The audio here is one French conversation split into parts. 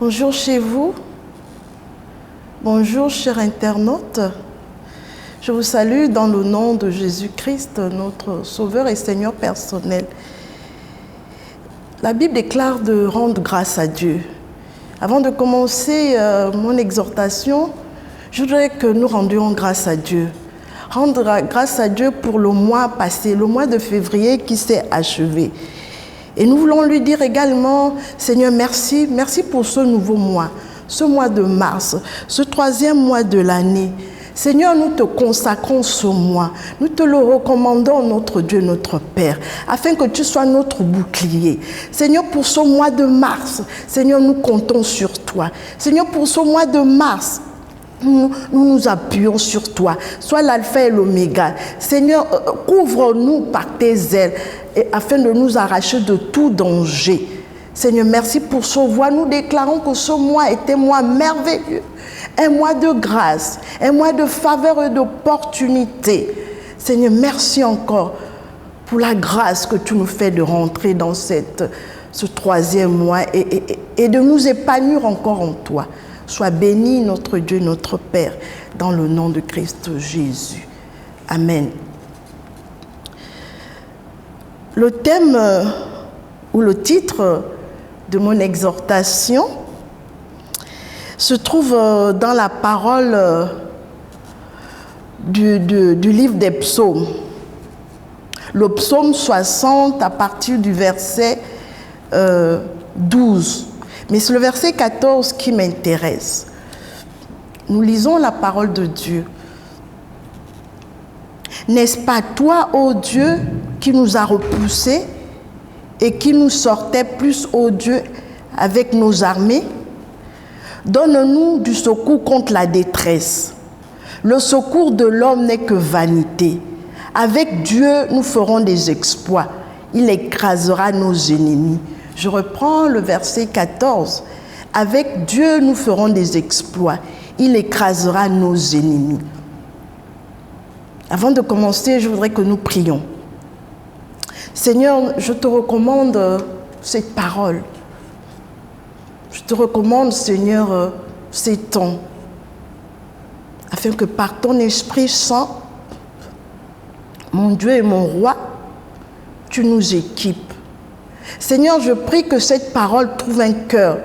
Bonjour chez vous. Bonjour chers internautes. Je vous salue dans le nom de Jésus-Christ, notre Sauveur et Seigneur personnel. La Bible déclare de rendre grâce à Dieu. Avant de commencer mon exhortation, je voudrais que nous rendions grâce à Dieu. Rendre grâce à Dieu pour le mois passé, le mois de février qui s'est achevé. Et nous voulons lui dire également, Seigneur, merci, merci pour ce nouveau mois, ce mois de mars, ce troisième mois de l'année. Seigneur, nous te consacrons ce mois, nous te le recommandons, notre Dieu, notre Père, afin que tu sois notre bouclier. Seigneur, pour ce mois de mars, Seigneur, nous comptons sur toi. Seigneur, pour ce mois de mars, nous appuyons sur toi. Sois l'alpha et l'oméga. Seigneur, couvre-nous par tes ailes afin de nous arracher de tout danger. Seigneur, merci pour ce mois. Nous déclarons que ce mois est un mois merveilleux, un mois de grâce, un mois de faveur et d'opportunité. Seigneur, merci encore pour la grâce que tu nous fais de rentrer dans ce troisième mois et de nous épanouir encore en toi. Sois béni, notre Dieu, notre Père, dans le nom de Christ Jésus. Amen. Le thème ou le titre de mon exhortation se trouve dans la parole du livre des psaumes. Le psaume 60 à partir du verset 12. Mais c'est le verset 14 qui m'intéresse. Nous lisons la parole de Dieu. N'est-ce pas toi, ô Dieu, qui nous a repoussés et qui nous sortait plus, ô Dieu, avec nos armées? Donne-nous du secours contre la détresse. Le secours de l'homme n'est que vanité. Avec Dieu, nous ferons des exploits. Il écrasera nos ennemis. Je reprends le verset 14. Avec Dieu, nous ferons des exploits. Il écrasera nos ennemis. Avant de commencer, je voudrais que nous prions. Seigneur, je te recommande cette parole. Je te recommande, Seigneur, ces temps, afin que par ton Esprit Saint, mon Dieu et mon Roi, tu nous équipes. Seigneur, je prie que cette parole trouve un cœur.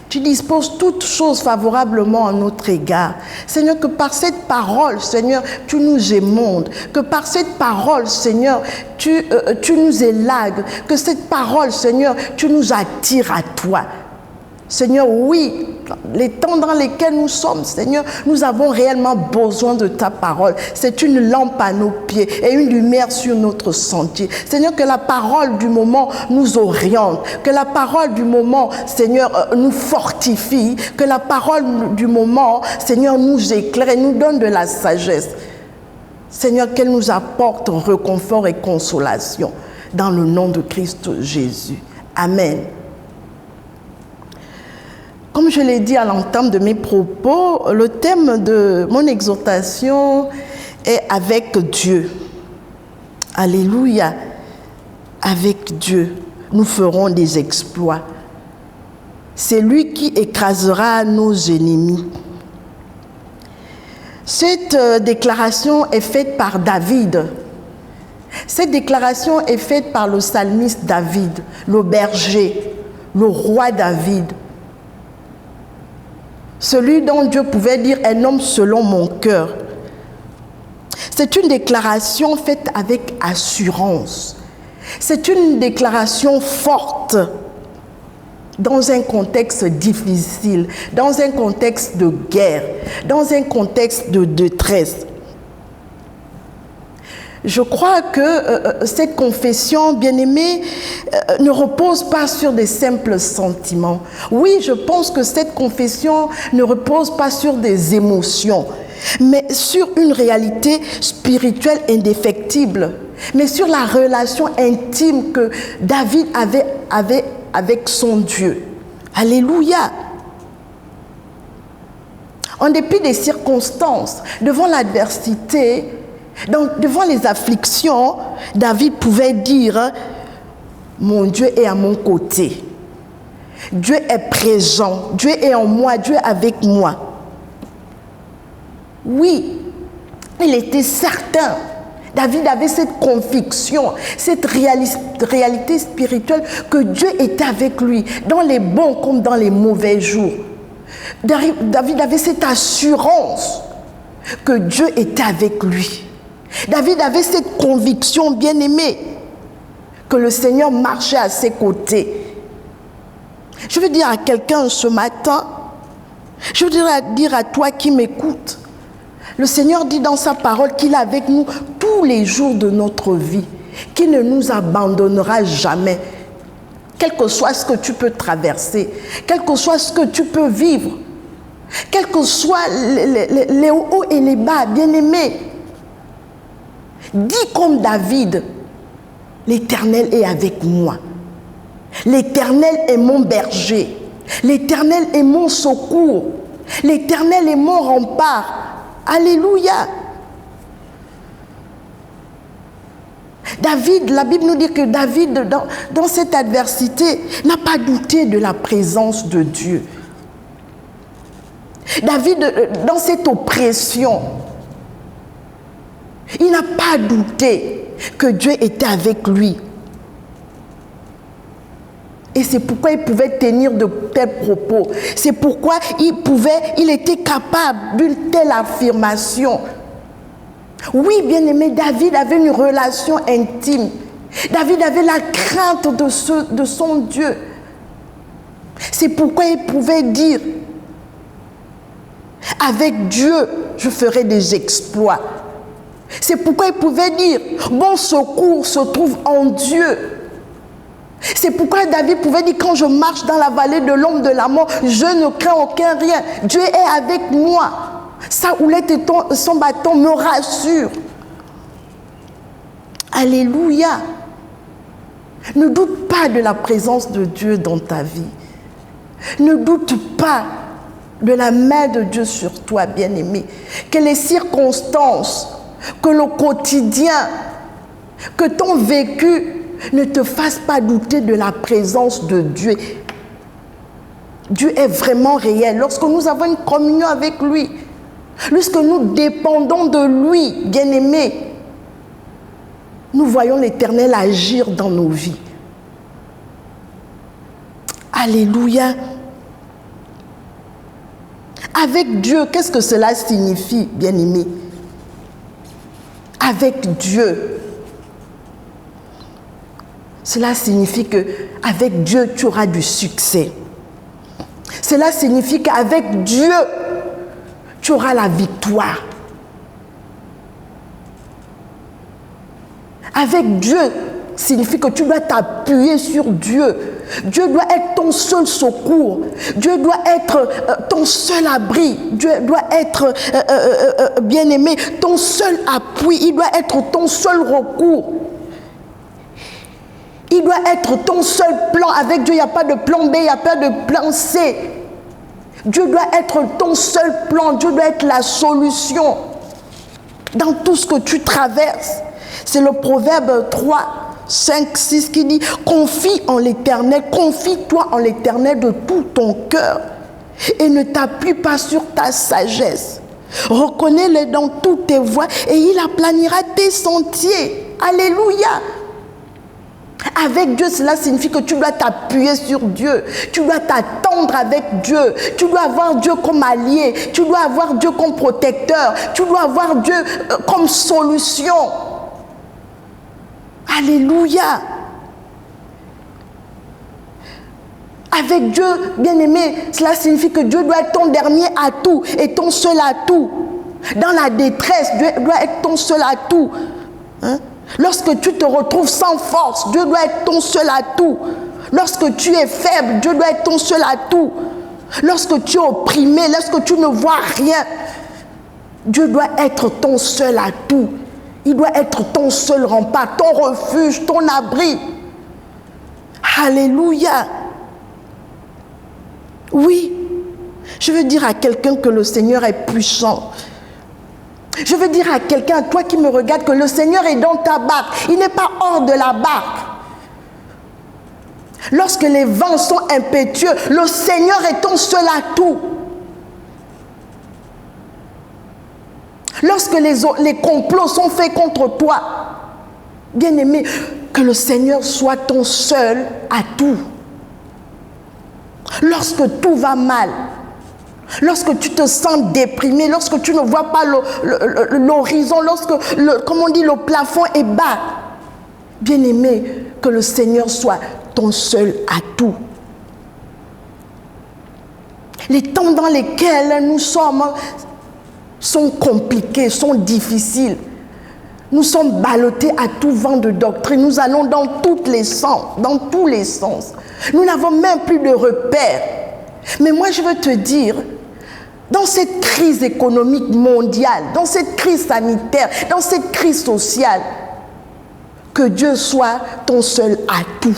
Tu disposes toutes choses favorablement à notre égard. Seigneur, que par cette parole, Seigneur, tu nous émondes. Que par cette parole, Seigneur, tu nous élagues. Que cette parole, Seigneur, tu nous attires à toi. Seigneur, oui, les temps dans lesquels nous sommes, Seigneur, nous avons réellement besoin de ta parole. C'est une lampe à nos pieds et une lumière sur notre sentier. Seigneur, que la parole du moment nous oriente, que la parole du moment, Seigneur, nous fortifie, que la parole du moment, Seigneur, nous éclaire et nous donne de la sagesse. Seigneur, qu'elle nous apporte réconfort et consolation dans le nom de Christ Jésus. Amen. Comme je l'ai dit à l'entame de mes propos, le thème de mon exhortation est « Avec Dieu ». Alléluia. Avec Dieu, nous ferons des exploits. C'est lui qui écrasera nos ennemis. Cette déclaration est faite par David. Cette déclaration est faite par le psalmiste David, le berger, le roi David. Celui dont Dieu pouvait dire un homme selon mon cœur. C'est une déclaration faite avec assurance. C'est une déclaration forte dans un contexte difficile, dans un contexte de guerre, dans un contexte de détresse. Je crois que cette confession, bien-aimée, ne repose pas sur des simples sentiments. Oui, je pense que cette confession ne repose pas sur des émotions, mais sur une réalité spirituelle indéfectible, mais sur la relation intime que David avait avec son Dieu. Alléluia! En dépit des circonstances, devant l'adversité, donc, devant les afflictions, David pouvait dire « Mon Dieu est à mon côté ». Dieu est présent, Dieu est en moi, Dieu est avec moi. Oui, il était certain. David avait cette conviction, cette réalité spirituelle que Dieu était avec lui, dans les bons comme dans les mauvais jours. David avait cette assurance que Dieu était avec lui. David avait cette conviction, bien-aimée, que le Seigneur marchait à ses côtés. Je veux dire à quelqu'un ce matin, je veux dire à toi qui m'écoute, le Seigneur dit dans sa parole qu'il est avec nous tous les jours de notre vie, qu'il ne nous abandonnera jamais, quel que soit ce que tu peux traverser, quel que soit ce que tu peux vivre, quels que soient les hauts et les bas, bien-aimés. Dis comme David, l'Éternel est avec moi. L'Éternel est mon berger. L'Éternel est mon secours. L'Éternel est mon rempart. Alléluia. David, la Bible nous dit que David, dans cette adversité, n'a pas douté de la présence de Dieu. David, dans cette oppression, il n'a pas douté que Dieu était avec lui. Et c'est pourquoi il pouvait tenir de tels propos. C'est pourquoi il était capable d'une telle affirmation. Oui, bien-aimé, David avait une relation intime. David avait la crainte de son Dieu. C'est pourquoi il pouvait dire, avec Dieu, je ferai des exploits. C'est pourquoi il pouvait dire, mon secours se trouve en Dieu. C'est pourquoi David pouvait dire, quand je marche dans la vallée de l'ombre de la mort, je ne crains aucun rien. Dieu est avec moi. Sa houlette et son bâton me rassurent. Alléluia. Ne doute pas de la présence de Dieu dans ta vie. Ne doute pas de la main de Dieu sur toi, bien-aimé. Que les circonstances, que le quotidien, que ton vécu ne te fasse pas douter de la présence de Dieu. Dieu est vraiment réel. Lorsque nous avons une communion avec lui, lorsque nous dépendons de lui, bien-aimé, nous voyons l'Éternel agir dans nos vies. Alléluia. Avec Dieu, qu'est-ce que cela signifie, bien-aimé? Avec Dieu, cela signifie qu'avec Dieu, tu auras du succès. Cela signifie qu'avec Dieu, tu auras la victoire. Avec Dieu, signifie que tu dois t'appuyer sur Dieu. Dieu doit être ton seul secours. Dieu doit être ton seul abri. Dieu doit être, bien-aimé, ton seul appui. Il doit être ton seul recours. Il doit être ton seul plan. Avec Dieu, il n'y a pas de plan B, il n'y a pas de plan C. Dieu doit être ton seul plan. Dieu doit être la solution dans tout ce que tu traverses. C'est le proverbe 3, 5, 6 qui dit « Confie en l'Éternel, confie-toi en l'Éternel de tout ton cœur et ne t'appuie pas sur ta sagesse. Reconnais-le dans toutes tes voies et il aplanira tes sentiers. » Alléluia. Avec Dieu, cela signifie que tu dois t'appuyer sur Dieu. Tu dois t'attendre avec Dieu. Tu dois avoir Dieu comme allié. Tu dois avoir Dieu comme protecteur. Tu dois avoir Dieu comme solution. Alléluia. Avec Dieu, bien-aimé, cela signifie que Dieu doit être ton dernier atout et ton seul atout. Dans la détresse, Dieu doit être ton seul atout. Hein? Lorsque tu te retrouves sans force, Dieu doit être ton seul atout. Lorsque tu es faible, Dieu doit être ton seul atout. Lorsque tu es opprimé, lorsque tu ne vois rien, Dieu doit être ton seul atout. Il doit être ton seul rempart, ton refuge, ton abri. Alléluia. Oui, je veux dire à quelqu'un que le Seigneur est puissant. Je veux dire à quelqu'un, toi qui me regardes, que le Seigneur est dans ta barque. Il n'est pas hors de la barque. Lorsque les vents sont impétueux, le Seigneur est ton seul atout. Lorsque les complots sont faits contre toi, bien-aimé, que le Seigneur soit ton seul atout. Lorsque tout va mal, lorsque tu te sens déprimé, lorsque tu ne vois pas l'horizon, lorsque, comme on dit, le plafond est bas, bien-aimé, que le Seigneur soit ton seul atout. Les temps dans lesquels nous sommes sont compliqués, sont difficiles. Nous sommes ballottés à tout vent de doctrine. Nous allons dans tous les sens. Nous n'avons même plus de repères. Mais moi, je veux te dire, dans cette crise économique mondiale, dans cette crise sanitaire, dans cette crise sociale, que Dieu soit ton seul atout.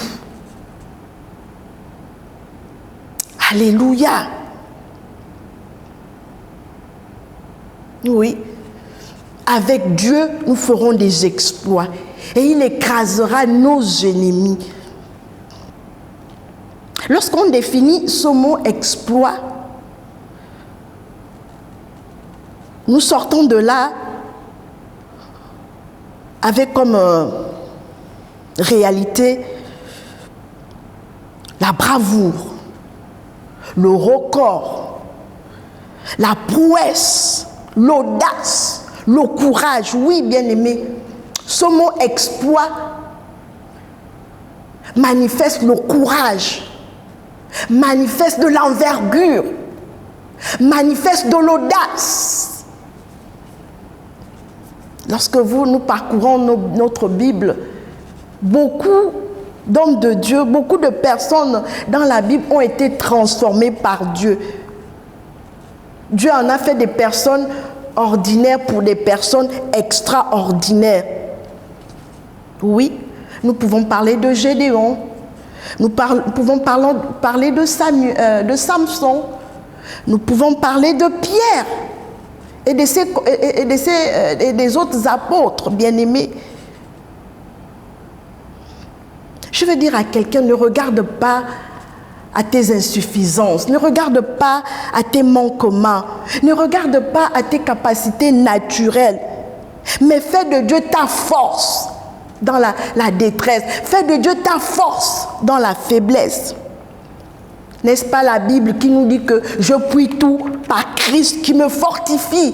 Alléluia. Oui. Avec Dieu, nous ferons des exploits. Et il écrasera nos ennemis. Lorsqu'on définit ce mot exploit, nous sortons de là avec comme réalité la bravoure, le record, la prouesse, l'audace, le courage. Oui, bien-aimé, ce mot exploit manifeste le courage, manifeste de l'envergure, manifeste de l'audace. Lorsque nous parcourons notre Bible, beaucoup d'hommes de Dieu, beaucoup de personnes dans la Bible ont été transformées par Dieu. Dieu en a fait des personnes ordinaires pour des personnes extraordinaires. Oui, nous pouvons parler de Gédéon, nous pouvons parler de Samson, nous pouvons parler de Pierre et des autres apôtres bien-aimés. Je veux dire à quelqu'un, ne regarde pas à tes insuffisances, ne regarde pas à tes manquements, ne regarde pas à tes capacités naturelles, mais fais de Dieu ta force dans la détresse, fais de Dieu ta force dans la faiblesse. N'est-ce pas la Bible qui nous dit que je puis tout par Christ qui me fortifie?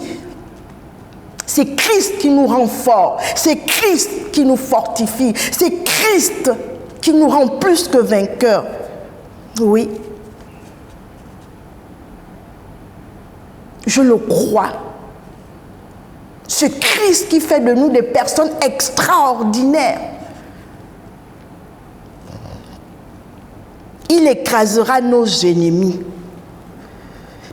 C'est Christ qui nous rend forts, c'est Christ qui nous fortifie, c'est Christ qui nous rend plus que vainqueurs. Oui. Je le crois. C'est Christ qui fait de nous des personnes extraordinaires. Il écrasera nos ennemis.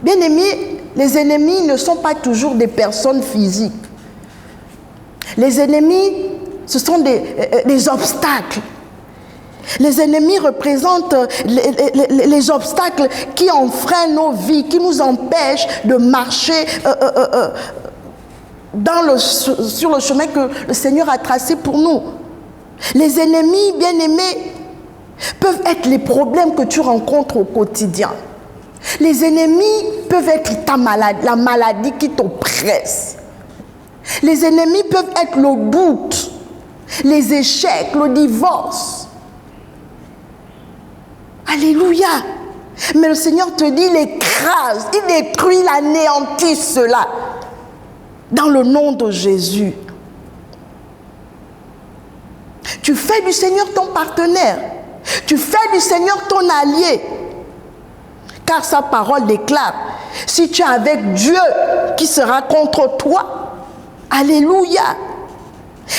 Bien-aimés, les ennemis ne sont pas toujours des personnes physiques. Les ennemis, ce sont des obstacles. Les ennemis représentent les obstacles qui enfreignent nos vies, qui nous empêchent de marcher sur le chemin que le Seigneur a tracé pour nous. Les ennemis, bien-aimés, peuvent être les problèmes que tu rencontres au quotidien. Les ennemis peuvent être la maladie qui t'oppresse. Les ennemis peuvent être le doute, les échecs, le divorce. Alléluia. Mais le Seigneur te dit, il écrase, il détruit, il anéantit cela. Dans le nom de Jésus. Tu fais du Seigneur ton partenaire. Tu fais du Seigneur ton allié. Car sa parole déclare, si tu es avec Dieu, qui sera contre toi? Alléluia.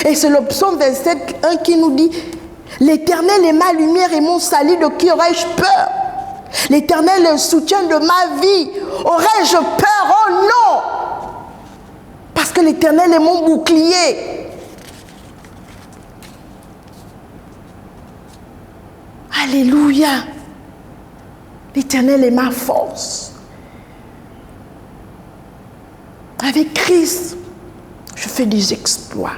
Et c'est le psaume 27, 1 qui nous dit, l'Éternel est ma lumière et mon salut, de qui aurais-je peur? L'Éternel est le soutien de ma vie. Aurais-je peur? Oh non! Parce que l'Éternel est mon bouclier. Alléluia. L'Éternel est ma force. Avec Christ, je fais des exploits.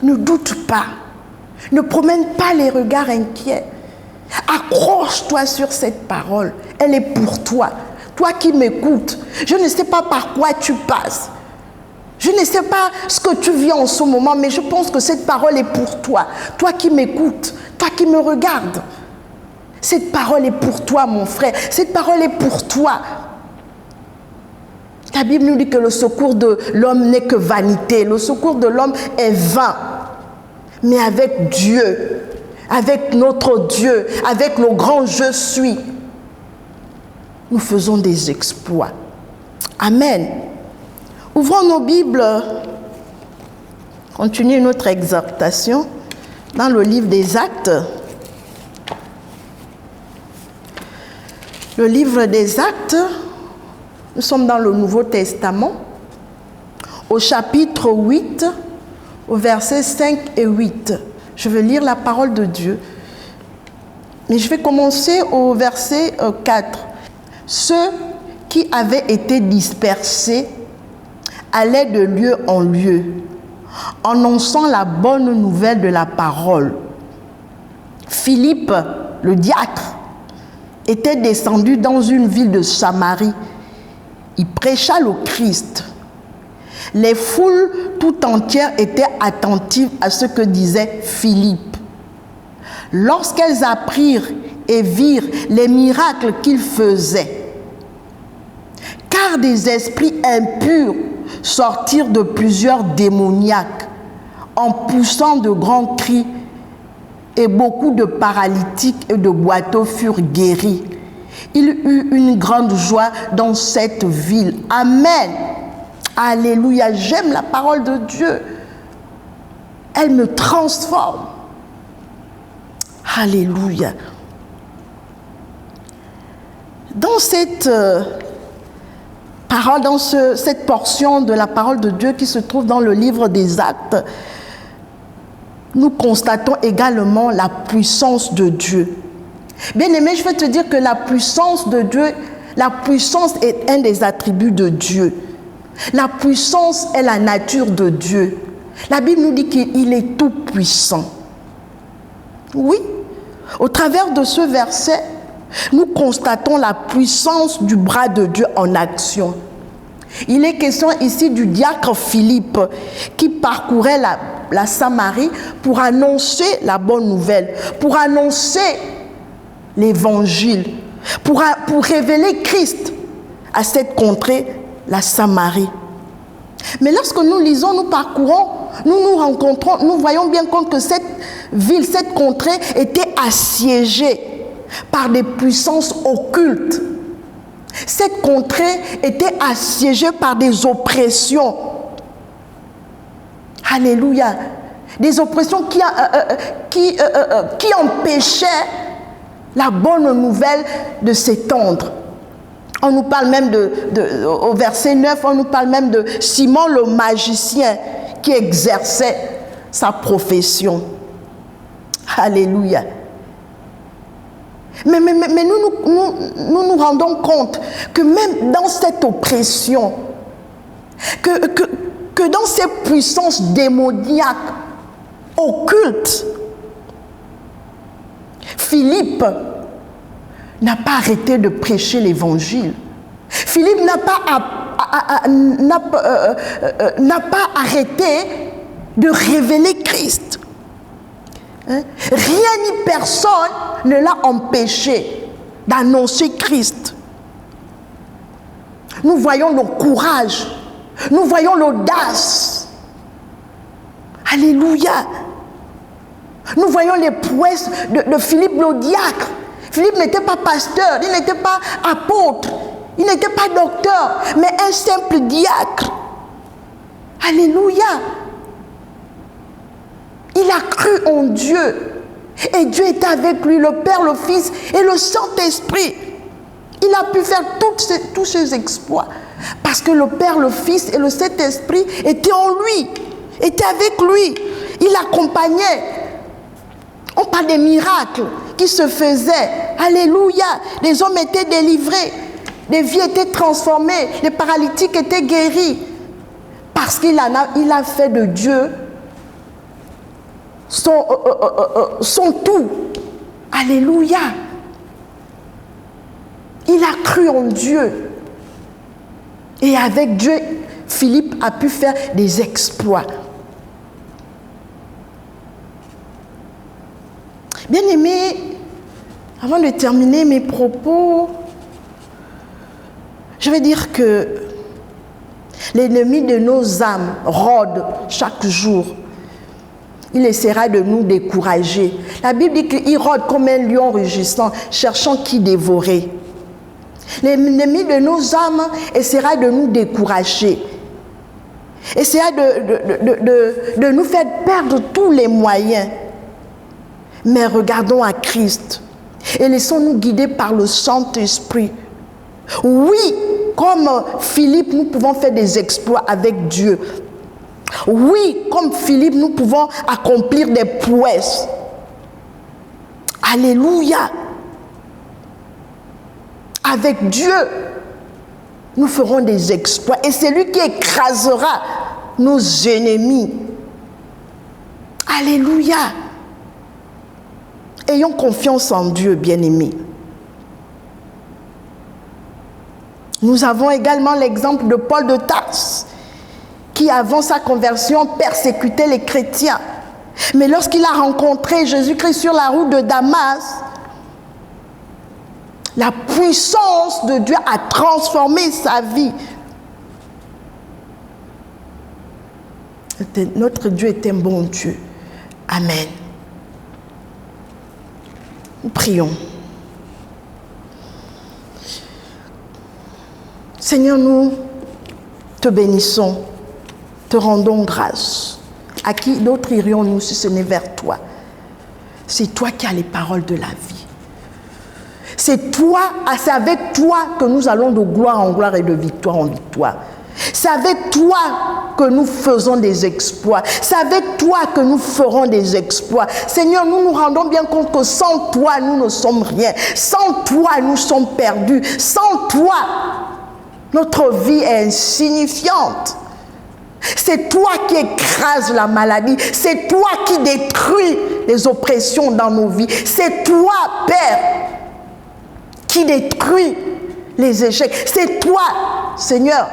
Ne doute pas. Ne promène pas les regards inquiets. Accroche-toi sur cette parole. Elle est pour toi. Toi qui m'écoutes, je ne sais pas par quoi tu passes. Je ne sais pas ce que tu vis en ce moment, mais je pense que cette parole est pour toi. Toi qui m'écoutes, toi qui me regardes. Cette parole est pour toi, mon frère. Cette parole est pour toi. La Bible nous dit que le secours de l'homme n'est que vanité. Le secours de l'homme est vain. Mais avec Dieu, avec notre Dieu, avec le grand je suis, nous faisons des exploits. Amen. Ouvrons nos Bibles, continuons notre exhortation dans le livre des Actes. Le livre des Actes, nous sommes dans le Nouveau Testament, au chapitre 8, au versets 5 et 8. Je vais lire la parole de Dieu. Mais je vais commencer au verset 4. Ceux qui avaient été dispersés allaient de lieu en lieu, annonçant la bonne nouvelle de la parole. Philippe, le diacre, était descendu dans une ville de Samarie. Il prêcha le Christ. Les foules tout entières étaient attentives à ce que disait Philippe. Lorsqu'elles apprirent et virent les miracles qu'il faisait, car des esprits impurs sortirent de plusieurs démoniaques en poussant de grands cris, et beaucoup de paralytiques et de boiteux furent guéris. Il eut une grande joie dans cette ville. Amen. Alléluia. J'aime la parole de Dieu. Elle me transforme. Alléluia. Dans cette parole, dans cette portion de la parole de Dieu qui se trouve dans le livre des Actes, nous constatons également la puissance de Dieu. Bien-aimé, je vais te dire que la puissance de Dieu, la puissance est un des attributs de Dieu. La puissance est la nature de Dieu. La Bible nous dit qu'il est tout puissant. Oui, au travers de ce verset, nous constatons la puissance du bras de Dieu en action. Il est question ici du diacre Philippe qui parcourait la Samarie pour annoncer la bonne nouvelle, pour annoncer l'évangile, pour révéler Christ à cette contrée, la Samarie. Mais lorsque nous lisons, nous parcourons, nous rencontrons, nous voyons bien compte que cette ville, cette contrée était assiégée par des puissances occultes. Cette contrée était assiégée par des oppressions. Alléluia. Des oppressions qui empêchaient la bonne nouvelle de s'étendre. On nous parle même au verset 9, on nous parle même de Simon le magicien qui exerçait sa profession. Alléluia. Mais nous rendons compte que même dans cette oppression, que dans ces puissances démoniaques occultes, Philippe n'a pas arrêté de prêcher l'évangile. Philippe n'a pas arrêté de révéler Christ. Rien ni personne ne l'a empêché d'annoncer Christ. Nous voyons le courage, nous voyons l'audace. Alléluia. Nous voyons les prouesses de Philippe le diacre. Philippe n'était pas pasteur, il n'était pas apôtre, il n'était pas docteur, mais un simple diacre. Alléluia. Il a cru en Dieu. Et Dieu était avec lui, le Père, le Fils et le Saint-Esprit. Il a pu faire tous ces exploits. Parce que le Père, le Fils et le Saint-Esprit étaient en lui, étaient avec lui. Il l'accompagnait. On parle des miracles qui se faisaient. Alléluia. Les hommes étaient délivrés. Les vies étaient transformées. Les paralytiques étaient guéris. Parce qu'il a fait de Dieu son tout. Alléluia. Il a cru en Dieu. Et avec Dieu, Philippe a pu faire des exploits. Bien-aimés, avant de terminer mes propos, je vais dire que l'ennemi de nos âmes rôde chaque jour. Il essaiera de nous décourager. La Bible dit qu'il rôde comme un lion rugissant, cherchant qui dévorer. L'ennemi de nos âmes essaiera de nous décourager. Essaiera de nous faire perdre tous les moyens. Mais regardons à Christ et laissons-nous guider par le Saint-Esprit. Oui, comme Philippe, nous pouvons faire des exploits avec Dieu. Oui, comme Philippe, nous pouvons accomplir des prouesses. Alléluia. Avec Dieu, nous ferons des exploits. Et c'est lui qui écrasera nos ennemis. Alléluia. Ayons confiance en Dieu, bien-aimés. Nous avons également l'exemple de Paul de Tarse, qui avant sa conversion persécutait les chrétiens. Mais lorsqu'il a rencontré Jésus-Christ sur la route de Damas, la puissance de Dieu a transformé sa vie. Notre Dieu est un bon Dieu. Amen. Nous prions. Seigneur, nous te bénissons, te rendons grâce. À qui d'autre irions-nous si ce n'est vers toi? C'est toi qui as les paroles de la vie. C'est avec toi que nous allons de gloire en gloire et de victoire en victoire. C'est avec toi que nous faisons des exploits. C'est avec toi que nous ferons des exploits. Seigneur, nous nous rendons bien compte que sans toi, nous ne sommes rien. Sans toi, nous sommes perdus. Sans toi, notre vie est insignifiante. C'est toi qui écrases la maladie. C'est toi qui détruis les oppressions dans nos vies. C'est toi, Père, qui détruit les échecs. C'est toi, Seigneur,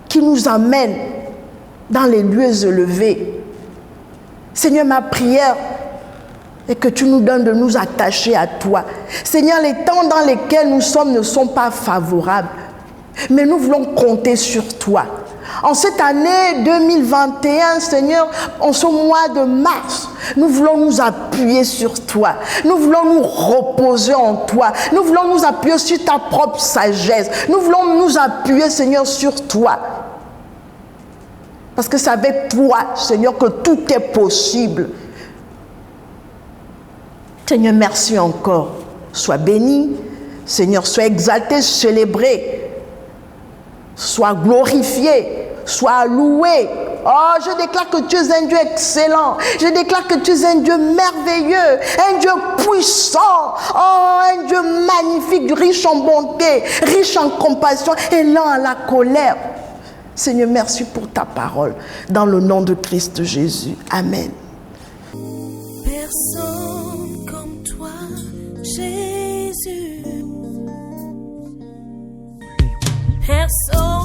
qui nous amène dans les lieux élevés. Seigneur, ma prière est que tu nous donnes de nous attacher à toi. Seigneur, les temps dans lesquels nous sommes ne sont pas favorables, mais nous voulons compter sur toi. En cette année 2021, Seigneur, en ce mois de mars, nous voulons nous appuyer sur toi. Nous voulons nous reposer en toi. Nous voulons nous appuyer sur ta propre sagesse. Nous voulons nous appuyer, Seigneur, sur toi. Parce que c'est avec toi, Seigneur, que tout est possible. Seigneur, merci encore. Sois béni. Seigneur, sois exalté, célébré. Sois glorifié. Sois loué. Oh, je déclare que tu es un Dieu excellent. Je déclare que tu es un Dieu merveilleux, un Dieu puissant. Oh, un Dieu magnifique, riche en bonté, riche en compassion et lent à la colère. Seigneur, merci pour ta parole. Dans le nom de Christ Jésus. Amen. Personne comme toi, Jésus. Personne